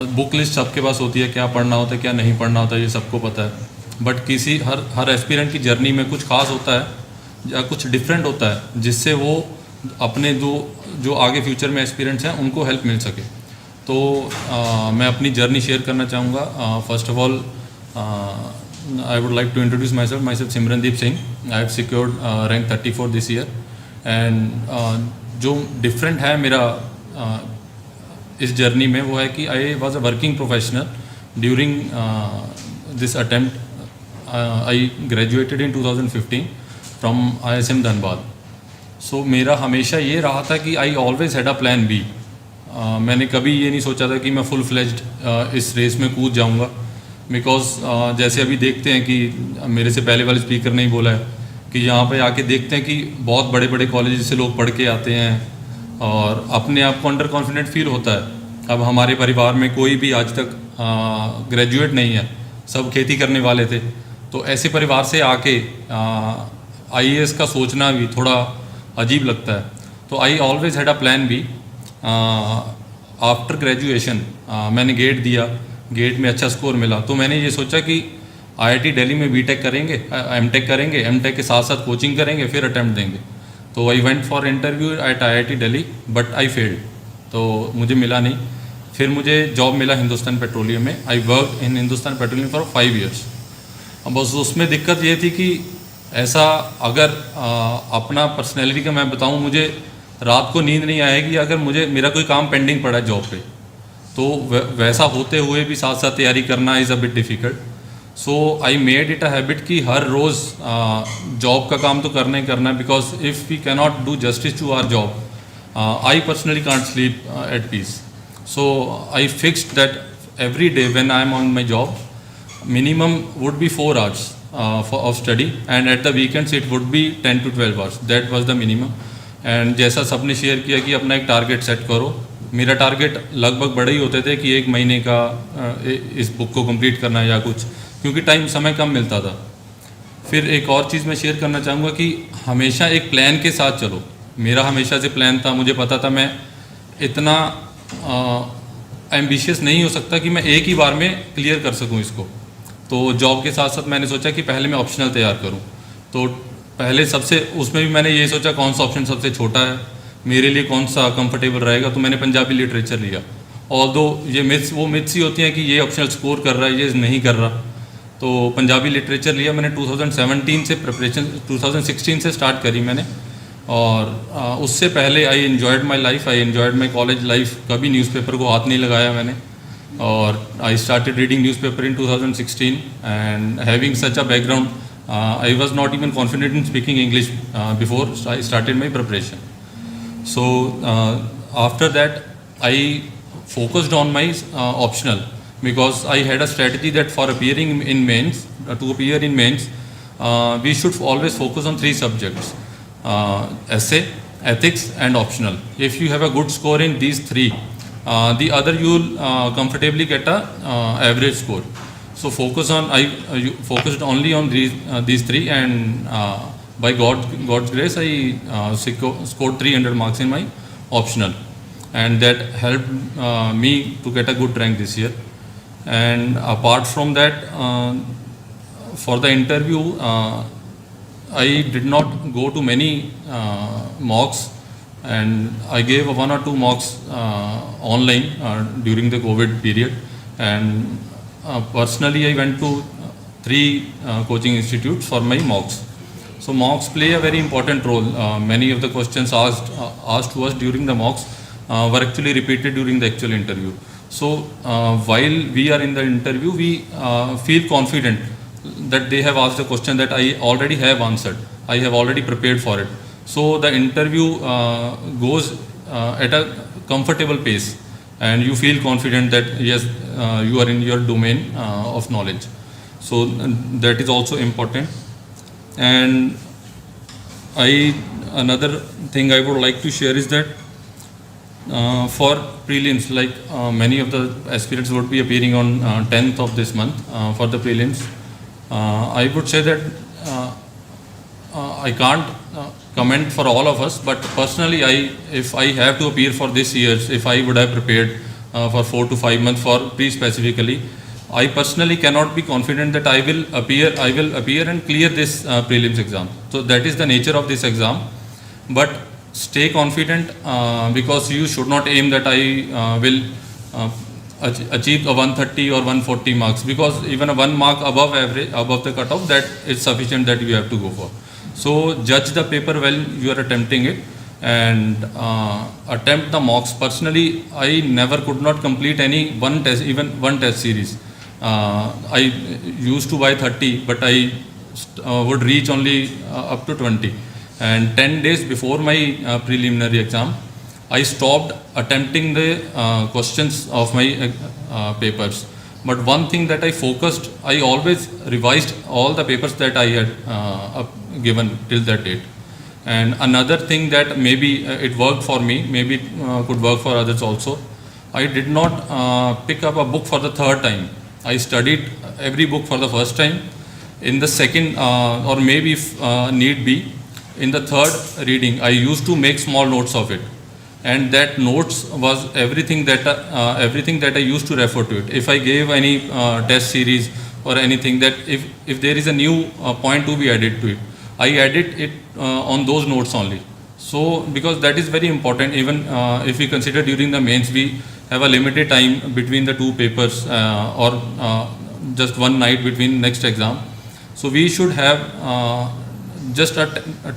Book list सबके पास होती है, क्या पढ़ना होता है क्या नहीं पढ़ना होता है ये सबको पता है। बट किसी हर एस्पिरेंट की जर्नी में कुछ खास होता है या कुछ डिफरेंट होता है जिससे वो अपने जो आगे फ्यूचर में एस्पिरेंट्स हैं उनको हेल्प मिल सके। तो मैं अपनी जर्नी शेयर करना चाहूँगा। First of all I would like to introduce myself Simrandeep Singh. I have secured rank 34 this year. And जो डिफरेंट है मेरा इस जर्नी में वो है कि I was a working professional during this attempt. I graduated in 2015 from ISM Dhanbad. So मेरा हमेशा ये रहा था कि I always had a plan B. मैंने कभी ये नहीं सोचा था कि मैं फुल फ्लेज्ड इस रेस में कूद जाऊंगा। बिकॉज जैसे अभी देखते हैं कि मेरे से पहले वाले स्पीकर ने ही बोला है कि यहाँ पे आके देखते हैं कि बहुत बड़े बड़े कॉलेज से लोग पढ़ के आते हैं और अपने आप को अंडर कॉन्फिडेंट फील होता है। अब हमारे परिवार में कोई भी आज तक ग्रेजुएट नहीं है, सब खेती करने वाले थे। तो ऐसे परिवार से आके IAS का सोचना भी थोड़ा अजीब लगता है। तो I always had a plan B. After graduation मैंने गेट दिया, गेट में अच्छा स्कोर मिला तो मैंने ये सोचा कि IIT दिल्ली में BTech करेंगे, MTech करेंगे, MTech के साथ साथ कोचिंग करेंगे, फिर अटैम्प्ट देंगे। तो I went for interview at IIT Delhi but I failed, तो मुझे मिला नहीं। फिर मुझे जॉब मिला हिंदुस्तान पेट्रोलियम में। I work in Hindustan petroleum for 5 years। अब बस उसमें दिक्कत ये थी कि ऐसा अगर अपना पर्सनैलिटी का मैं बताऊं, मुझे रात को नींद नहीं आएगी अगर मेरा कोई काम पेंडिंग पड़ा है जॉब पे। तो वैसा होते हुए भी साथ साथ तैयारी करना is a bit difficult. So I made it a habit कि हर रोज़ जॉब का काम तो करना ही करना है। Because if we cannot do justice to our job, I personally can't sleep at peace. So I fixed that every day when I am on my job minimum would be 4 hours of study, and at the weekends it would be 10 to 12 hours. That was the minimum. And जैसा सबने share किया कि अपना एक target set करो, मेरा target लगभग बड़े ही होते थे कि 1 महीने का इस बुक को कंप्लीट करना है या कुछ, क्योंकि समय कम मिलता था। फिर एक और चीज़ मैं शेयर करना चाहूँगा कि हमेशा एक प्लान के साथ चलो। मेरा हमेशा से प्लान था, मुझे पता था मैं इतना एम्बिशियस नहीं हो सकता कि मैं एक ही बार में क्लियर कर सकूँ इसको। तो जॉब के साथ साथ मैंने सोचा कि पहले मैं ऑप्शनल तैयार करूं। तो पहले सबसे उसमें भी मैंने ये सोचा कौन सा ऑप्शन सबसे छोटा है, मेरे लिए कौन सा कंफर्टेबल रहेगा। तो मैंने पंजाबी लिटरेचर लिया। ऑल्दो ये मिथ्स ही होती हैं कि ये ऑप्शनल स्कोर कर रहा है, ये नहीं कर रहा। तो पंजाबी लिटरेचर लिया मैंने। 2017 से प्रिपरेशन 2016 से स्टार्ट करी मैंने। और उससे पहले I enjoyed my life, I enjoyed my college life. कभी न्यूज़पेपर को हाथ नहीं लगाया मैंने। और I started reading newspaper in 2016 and having such a background, I was not even confident in speaking English before I started my preparation. So after that I focused on my optional, because I had a strategy that for appearing in mains, to appear in mains, we should always focus on 3 subjects: essay, ethics and optional. If you have a good score in these 3, the other you will comfortably get a average score. So focus on you focused only on these 3, and by God's grace I scored 300 marks in my optional, and that helped me to get a good rank this year. And apart from that, for the interview I did not go to many mocks, and I gave 1 or 2 mocks online during the COVID period. And personally I went to 3 coaching institutes for my mocks. So mocks play a very important role. Many of the questions asked to us during the mocks were actually repeated during the actual interview. So while we are in the interview, we feel confident that they have asked a question that I already have answered, I have already prepared for it. So the interview goes at a comfortable pace, and you feel confident that yes, you are in your domain of knowledge. So that is also important. And another thing I would like to share is that for prelims, like many of the aspirants would be appearing on 10th of this month for the prelims. I would say that I can't comment for all of us, but personally if I have to appear for this year, if I would have prepared for 4 to 5 months for pre-specifically. I personally cannot be confident that I will appear and clear this prelims exam. So that is the nature of this exam. But stay confident, because you should not aim that I will achieve a 130 or 140 marks, because even a 1 mark above average, above the cutoff, that is sufficient that you have to go for. So judge the paper while you are attempting it, and attempt the mocks. Personally, I never could not complete any one test, even one test series. I used to buy 30, but I would reach only up to 20. And 10 days before my preliminary exam, I stopped attempting the questions of my papers. But one thing that I focused, I always revised all the papers that I had given till that date. And another thing that maybe it worked for me, maybe it could work for others also, I did not pick up a book for the third time. I studied every book for the first time. In the second, or maybe if need be, in the third reading, I used to make small notes of it. And that notes was everything that I used to refer to it. If I gave any test series or anything, that if there is a new point to be added to it, I edit it on those notes only. So because that is very important, even if we consider during the mains we have a limited time between the two papers, or just one night between next exam. So we should have just a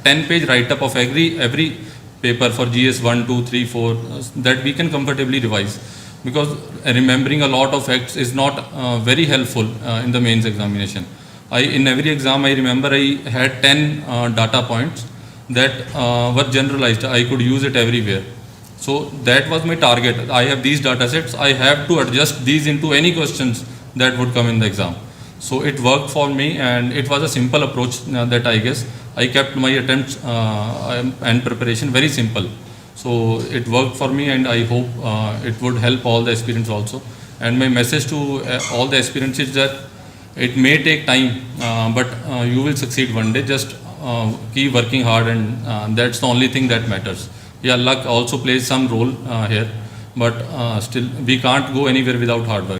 10-page write-up of every paper for GS 1, 2, 3, 4, that we can comfortably revise. Because remembering a lot of facts is not very helpful in the mains examination. In every exam, I remember I had 10 data points that were generalized. I could use it everywhere. So that was my target. I have these data sets. I have to adjust these into any questions that would come in the exam. So it worked for me, and it was a simple approach that I guess. I kept my attempts and preparation very simple. So it worked for me, and I hope it would help all the aspirants also. And my message to all the aspirants is that it may take time, but you will succeed one day. Just keep working hard, and that's the only thing that matters. Yeah, luck also plays some role here, but still we can't go anywhere without hard work.